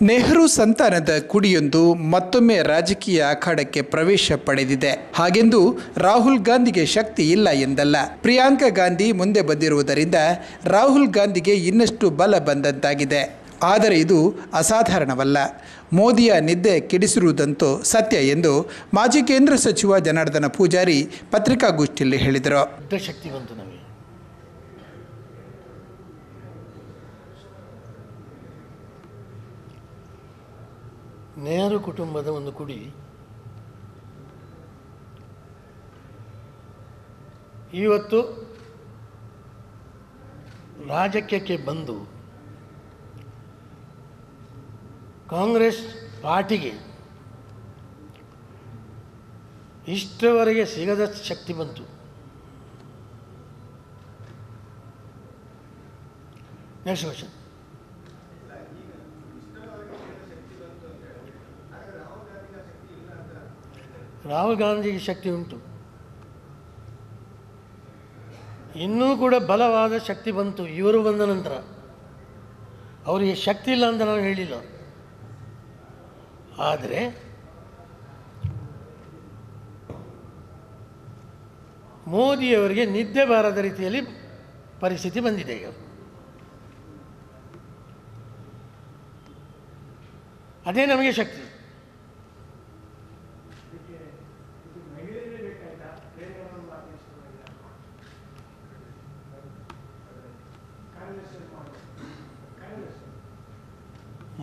ನೆಹರು ಸಂತಾನದ ಕುಡಿಯೊಂದು ಮತ್ತೊಮ್ಮೆ ರಾಜಕೀಯ ಅಖಾಡಕ್ಕೆ ಪ್ರವೇಶ ಪಡೆದಿದೆ. ಹಾಗೆಂದು ರಾಹುಲ್ ಗಾಂಧಿಗೆ ಶಕ್ತಿ ಇಲ್ಲ ಎಂದಲ್ಲ. ಪ್ರಿಯಾಂಕಾ ಗಾಂಧಿ ಮುಂದೆ ಬಂದಿರುವುದರಿಂದ ರಾಹುಲ್ ಗಾಂಧಿಗೆ ಇನ್ನಷ್ಟು ಬಲ ಬಂದಂತಾಗಿದೆ. ಆದರೆ ಇದು ಅಸಾಧಾರಣವಲ್ಲ. ಮೋದಿಯ ನಿದ್ದೆ ಕೆಡಿಸಿರುವುದಂತೂ ಸತ್ಯ ಎಂದು ಮಾಜಿ ಕೇಂದ್ರ ಸಚಿವ ಜನಾರ್ದನ ಪೂಜಾರಿ ಪತ್ರಿಕಾಗೋಷ್ಠಿಯಲ್ಲಿ ಹೇಳಿದರು. ಶಕ್ತಿ ಬಂತು ನಮಗೆ. ನೆಹರು ಕುಟುಂಬದ ಒಂದು ಕುಡಿ ಇವತ್ತು ರಾಜಕೀಯಕ್ಕೆ ಬಂದು ಕಾಂಗ್ರೆಸ್ ಪಾರ್ಟಿಗೆ ಇಷ್ಟರವರೆಗೆ ಸಿಗದ ಶಕ್ತಿ ಬಂತು. Next question. ರಾಹುಲ್ ಗಾಂಧಿಗೆ ಶಕ್ತಿ ಉಂಟು, ಇನ್ನೂ ಕೂಡ ಬಲವಾದ ಶಕ್ತಿ ಬಂತು. ಇವರು ಬಂದ ನಂತರ ಅವರಿಗೆ ಶಕ್ತಿ ಇಲ್ಲ ಅಂತ ನಾನು ಹೇಳಿಲ್ಲ. ಆದರೆ ಮೋದಿಯವರಿಗೆ ನಿದ್ದೆ ಬಾರದ ರೀತಿಯಲ್ಲಿ ಪರಿಸ್ಥಿತಿ ಬಂದಿದೆ. ಈಗ ಅದೇ ನಮಗೆ ಶಕ್ತಿ.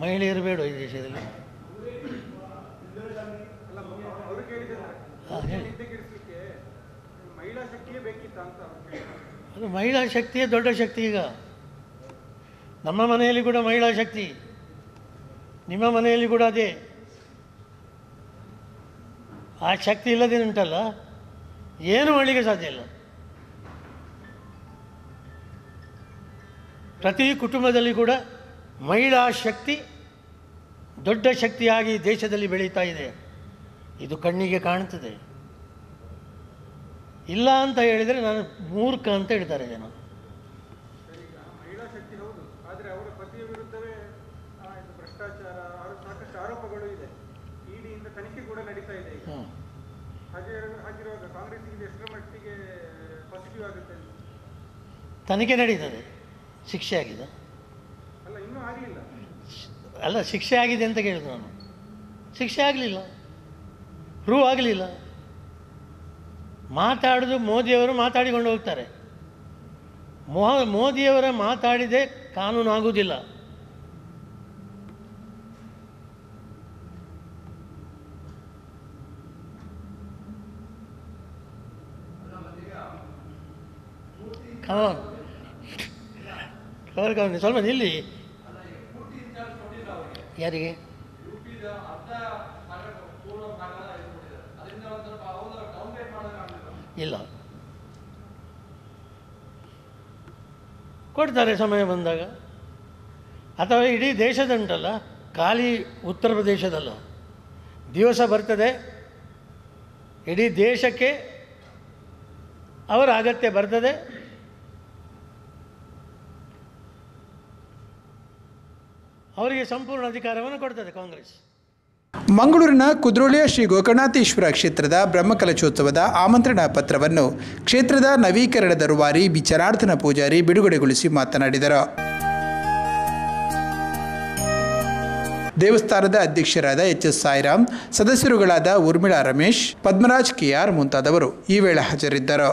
ಮಹಿಳೆಯರು ಬೇಡ ಈ ದೇಶದಲ್ಲಿ. ಅದು ಮಹಿಳಾ ಶಕ್ತಿಯೇ ದೊಡ್ಡ ಶಕ್ತಿ. ಈಗ ನಮ್ಮ ಮನೆಯಲ್ಲಿ ಕೂಡ ಮಹಿಳಾ ಶಕ್ತಿ, ನಿಮ್ಮ ಮನೆಯಲ್ಲಿ ಕೂಡ ಅದೇ. ಆ ಶಕ್ತಿ ಇಲ್ಲದೇ ಉಂಟಲ್ಲ, ಏನು ಮಾಡಲಿಕ್ಕೆ ಸಾಧ್ಯ ಇಲ್ಲ. ಪ್ರತಿ ಕುಟುಂಬದಲ್ಲಿ ಕೂಡ ಮಹಿಳಾ ಶಕ್ತಿ ದೊಡ್ಡ ಶಕ್ತಿಯಾಗಿ ದೇಶದಲ್ಲಿ ಬೆಳೀತಾ ಇದೆ. ಇದು ಕಣ್ಣಿಗೆ ಕಾಣುತ್ತದೆ. ಇಲ್ಲ ಅಂತ ಹೇಳಿದರೆ ನಾನು ಮೂರ್ಖ ಅಂತ ಹೇಳ್ತಾರೆ ಜನ. ಮಹಿಳಾ ಶಕ್ತಿ ಹೌದು, ಆದರೆ ಅವರ ಪತಿಯ ವಿರುದ್ಧವೇ ಭ್ರಷ್ಟಾಚಾರ ಸಾಕಷ್ಟು ಆರೋಪಗಳು ಇದೆ. ಇಡಿಯಿಂದ ತನಿಖೆ ಕೂಡ ನಡೀತಾ ಇದೆ. ಹಾಗಿರುವಾಗ ಕಾಂಗ್ರೆಸ್ ಎಷ್ಟರ ಮಟ್ಟಿಗೆ ಪಾಸಿಟಿವ್ ಆಗುತ್ತೆ? ತನಿಖೆ ನಡೀತದೆ, ಶಿಕ್ಷೆ ಆಗಿದೆ ಅಲ್ಲ, ಇನ್ನೂ ಆಗಲಿಲ್ಲ. ಅಲ್ಲ, ಶಿಕ್ಷೆ ಆಗಿದೆ ಅಂತ ಕೇಳಿದ್ರು ನಾನು. ಶಿಕ್ಷೆ ಆಗಲಿಲ್ಲ, ಪ್ರೂವ್ ಆಗಲಿಲ್ಲ. ಮಾತಾಡೋದು ಮೋದಿಯವರು ಮಾತಾಡಿಕೊಂಡು ಹೋಗ್ತಾರೆ. ಮೋದಿಯವರ ಮಾತಾಡಿದೆ ಕಾನೂನು ಆಗುವುದಿಲ್ಲ. ಸ್ವಲ್ಪ ನಿಲ್ಲಿ. ಯಾರಿಗೆ? ಇಲ್ಲ, ಕೊಡ್ತಾರೆ ಸಮಯ ಬಂದಾಗ. ಅಥವಾ ಇಡೀ ದೇಶದಂಟಲ್ಲ, ಖಾಲಿ ಉತ್ತರ ಪ್ರದೇಶದಲ್ಲ, ದಿವಸ ಬರ್ತದೆ. ಇಡೀ ದೇಶಕ್ಕೆ ಅವರ ಅಗತ್ಯ ಬರ್ತದೆ. ಅವರಿಗೆ ಸಂಪೂರ್ಣ ಅಧಿಕಾರವನ್ನು ಕೊಡ್ತದೆ ಕಾಂಗ್ರೆಸ್. ಮಂಗಳೂರಿನ ಕುದ್ರೋಳಿಯ ಶ್ರೀ ಗೋಕರ್ಣನಾಥೇಶ್ವರ ಕ್ಷೇತ್ರದ ಬ್ರಹ್ಮಕಲಶೋತ್ಸವದ ಆಮಂತ್ರಣ ಪತ್ರವನ್ನು ಕ್ಷೇತ್ರದ ನವೀಕರಣದ ರೂವಾರಿ ಬಿ ಜನಾರ್ದನ ಪೂಜಾರಿ ಬಿಡುಗಡೆಗೊಳಿಸಿ ಮಾತನಾಡಿದರು. ದೇವಸ್ಥಾನದ ಅಧ್ಯಕ್ಷರಾದ ಎಚ್.ಎಸ್. ಸಾಯಿರಾಮ್, ಸದಸ್ಯರುಗಳಾದ ಊರ್ಮಿಳಾ ರಮೇಶ್, ಪದ್ಮರಾಜ್ ಕೆ.ಆರ್. ಮುಂತಾದವರು ಈ ವೇಳೆ ಹಾಜರಿದ್ದರು.